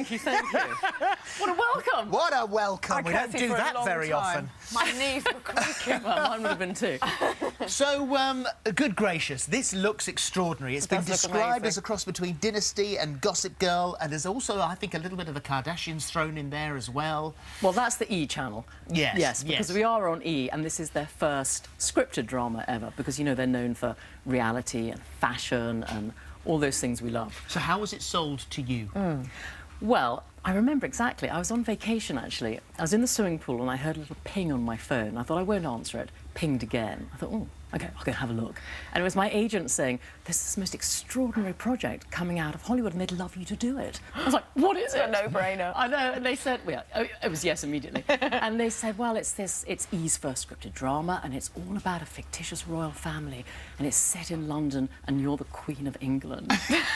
Thank you, thank you. What a welcome. What a welcome. We don't do that very often. My knees were creaking. Well, mine would have been too. So, good gracious, this looks extraordinary. It's been described as a cross between Dynasty and Gossip Girl, and there's also, I think, a little bit of the Kardashians thrown in there as well. Well, that's the E channel. Yes. Yes, because we are on E, and this is their first scripted drama ever, because, you know, they're known for reality and fashion and all those things we love. So how was it sold to you? Well, I remember exactly. I was on vacation, actually. I was in the swimming pool and I heard a little ping on my phone. I thought, I won't answer it. Pinged again. I thought, oh, OK, I'll go have a look. And it was my agent saying, there's this most extraordinary project coming out of Hollywood and they'd love you to do it. I was like, what is it? A no-brainer. I know. And they said, well, it was yes immediately. And they said, well, it's E's first scripted drama and it's all about a fictitious royal family and it's set in London and you're the Queen of England.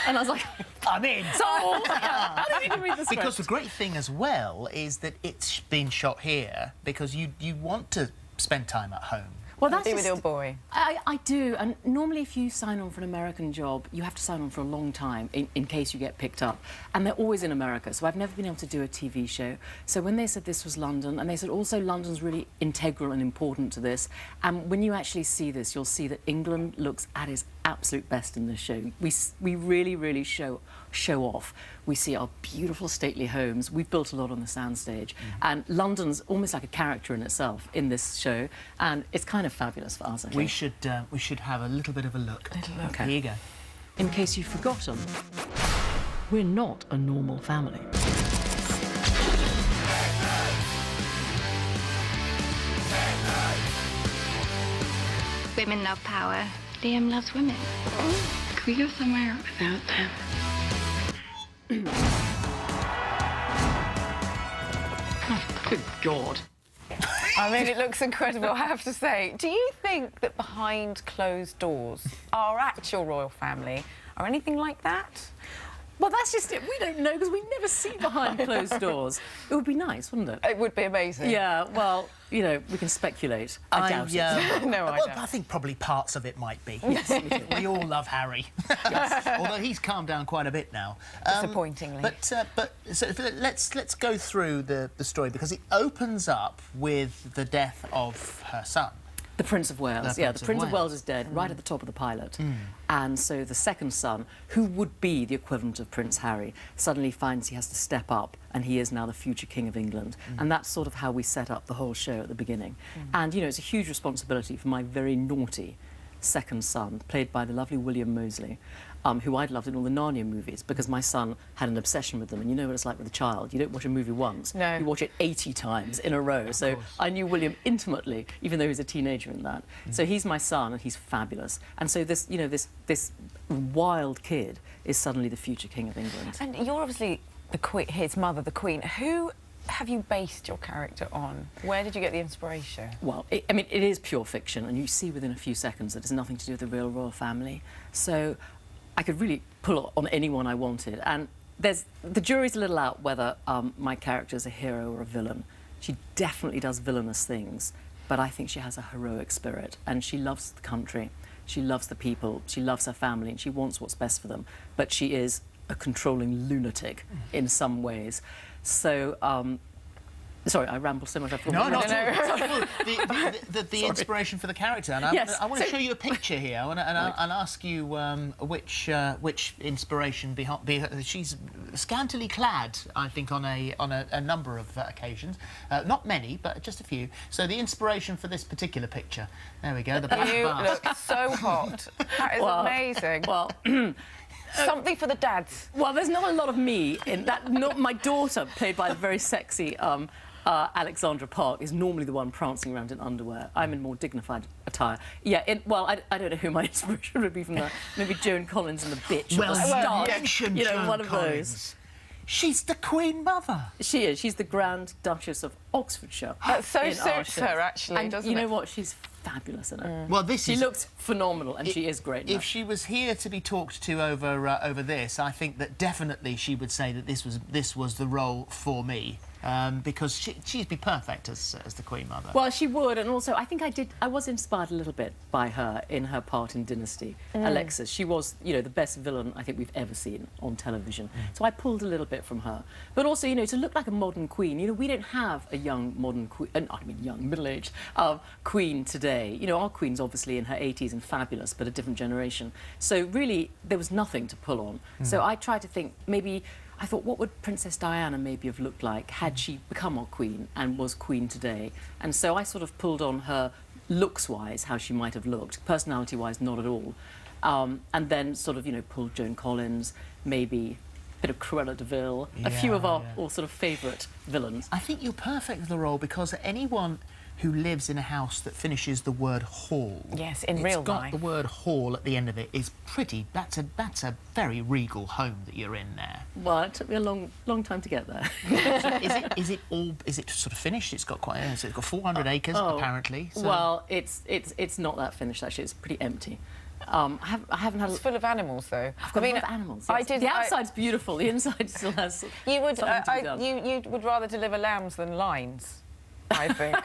And I was like, I'm in. sold! I don't need to read the script. Because the great thing as well is that it's been shot here because you want to spend time at home. Well, that's with your boy. I do, and normally if you sign on for an American job, you have to sign on for a long time in case you get picked up. And they're always in America, so I've never been able to do a TV show. So when they said this was London, and they said also London's really integral and important to this, and when you actually see this, you'll see that England looks at its absolute best in this show. We really, really show off. We see our beautiful stately homes. We've built a lot on the soundstage, and London's almost like a character in itself in this show, and it's kind of fabulous for us, I think. We should have a little bit of a look. Okay. Here you go. In case you've forgotten, we're not a normal family. Women love power. Liam loves women. Can we go somewhere without them? Oh, good God. I mean, it looks incredible, I have to say. Do you think that behind closed doors, our actual royal family are anything like that? Well, that's just it. We don't know because we never see behind closed doors. It would be nice, wouldn't it? It would be amazing. Yeah, well, you know, we can speculate. I doubt it. No, I well, don't. I think probably parts of it might be. Yes, we do. We all love Harry. Yes. Although he's calmed down quite a bit now. Disappointingly. But so let's go through the story because it opens up with the death of her son. The Prince of Wales. The Prince of Wales is dead right at the top of the pilot. And so the second son, who would be the equivalent of Prince Harry, suddenly finds he has to step up and he is now the future King of England. And that's sort of how we set up the whole show at the beginning. And, you know, it's a huge responsibility for my very naughty second son, played by the lovely William Moseley, who I'd loved in all the Narnia movies because my son had an obsession with them. And you know what it's like with a child. You don't watch a movie once. No. You watch it 80 times in a row. So I knew William intimately, even though he was a teenager in that. So he's my son and he's fabulous. And so this, you know, this wild kid is suddenly the future King of England. And you're obviously the queen, his mother, the Queen. Who have you based your character on? Where did you get the inspiration? Well, I mean, it is pure fiction, and you see within a few seconds that it's nothing to do with the real royal family. So I could really pull on anyone I wanted. And the jury's a little out whether my character's a hero or a villain. She definitely does villainous things, but I think she has a heroic spirit, and she loves the country, she loves the people, she loves her family, and she wants what's best for them. But she is a controlling lunatic in some ways. So, sorry, I ramble so much. I No, not at all. The inspiration for the character, and I want to show you a picture here. I want to and ask you which inspiration behind. She's scantily clad, I think, on a number of occasions. Not many, but just a few. So the inspiration for this particular picture. There we go. The black You vase. look so hot. That is amazing. Well. Something for the dads. Well, there's not a lot of me in that. Not my daughter, played by the very sexy Alexandra Park, is normally the one prancing around in underwear. I'm in more dignified attire. Yeah, well, I don't know who my inspiration would be from that. Maybe Joan Collins and the Bitch. Well, or the Star. mention You know, Joan one of Collins. those. She's the Queen Mother. She is. She's the Grand Duchess of Oxfordshire. That so in our suits show. her, actually, And doesn't you know it? what? She's fabulous in it. Well, this She is. looks phenomenal, and she is great. If she was here to be talked to over this, I think that definitely she would say that this was the role for me. because she'd be perfect as the Queen Mother. Well, she would, and also I think I was inspired a little bit by her in her part in Dynasty. Alexis, she was, you know, the best villain I think we've ever seen on television. So I pulled a little bit from her. But also, you know, to look like a modern queen, you know, we don't have a young modern queen, I mean young, middle-aged queen today. You know, our queen's obviously in her 80s and fabulous, but a different generation. So really, there was nothing to pull on. So I tried to think, maybe, I thought, what would Princess Diana maybe have looked like had she become our queen and was queen today? And so I sort of pulled on her looks-wise, how she might have looked. Personality-wise, not at all. And then sort of, you know, pulled Joan Collins, maybe a bit of Cruella de Vil, a few of our all sort of favourite villains. I think you're perfect for the role because anyone who lives in a house that finishes the word hall. Yes, in real life. It's got the word hall at the end of it. Is pretty. That's a very regal home that you're in there. Well, it took me a long time to get there. Is it sort of finished? It's got quite. It's got 400 acres apparently. So. Well, it's not that finished actually. It's pretty empty. I haven't had. It's full of animals, though. I've got a lot of animals. Yes. The outside's beautiful. The inside still has. You would. something to be done. You would rather deliver lambs than lines, I think.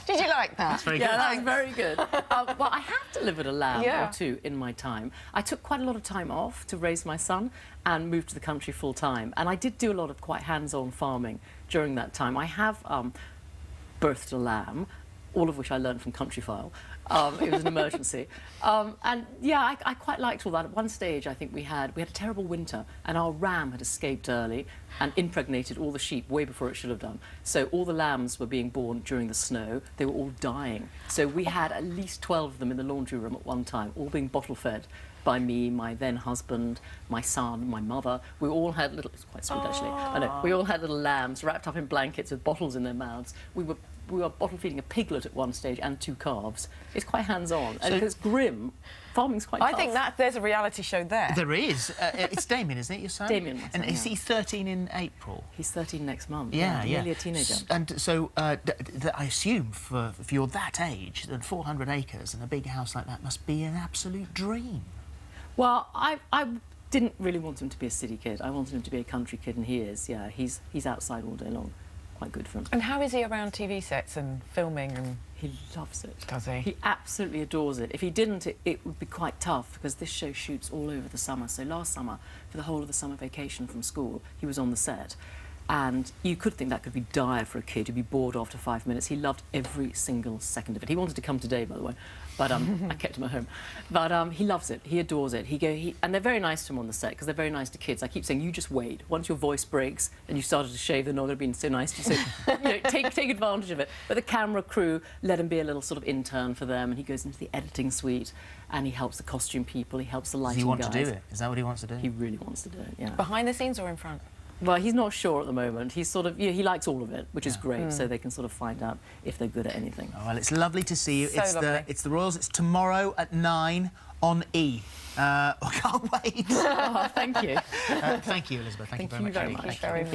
Did you like that? That's very good. Yeah, that was very good. Well, I have delivered a lamb Yeah. or two in my time. I took quite a lot of time off to raise my son and moved to the country full time. And I did do a lot of quite hands-on farming during that time. I have birthed a lamb, all of which I learned from Countryfile. It was an emergency. And yeah, I quite liked all that. At one stage, I think we had a terrible winter, and our ram had escaped early and impregnated all the sheep way before it should have done. So all the lambs were being born during the snow. They were all dying. So we had at least 12 of them in the laundry room at one time, all being bottle fed by me, my then husband, my son, my mother. We all had little, it's quite sweet actually, I know, we all had little lambs wrapped up in blankets with bottles in their mouths. We were bottle feeding a piglet at one stage and 2 calves. It's quite hands-on, and it's grim. Farming's quite tough. I think that there's a reality show there. There is. It's Damien, isn't it, your son? Damien, my son, and is yeah. he 13 in April? He's 13 next month. Yeah. Nearly a teenager. And so I assume if you're that age, then 400 acres and a big house like that must be an absolute dream. Well, I didn't really want him to be a city kid. I wanted him to be a country kid, and he is. Yeah, he's outside all day long. Quite good for him. And how is he around TV sets and filming? And He loves it. does he? He absolutely adores it. If he didn't, it would be quite tough because this show shoots all over the summer. So last summer, for the whole of the summer vacation from school, he was on the set. And you could think that could be dire for a kid who'd be bored after 5 minutes. He loved every single second of it. He wanted to come today, by the way, but I kept him at home. But he loves it. He adores it. And they're very nice to him on the set because they're very nice to kids. I keep saying, you just wait. Once your voice breaks and you started to shave, they're not going to be so nice to you. So you know, take advantage of it. But the camera crew let him be a little sort of intern for them, and he goes into the editing suite and he helps the costume people. He helps the lighting guys. Does he want to do it? Is that what he wants to do? He really wants to do it. Yeah. Behind the scenes or in front? Well, he's not sure at the moment. He's sort of, you know, he likes all of it, which is great, so they can sort of find out if they're good at anything. Oh, well, it's lovely to see you. So lovely. It's the Royals. It's tomorrow at 9 on E. I can't wait. Oh, thank you. Thank you, Elizabeth. Thank you very much. very much. Thank you very much.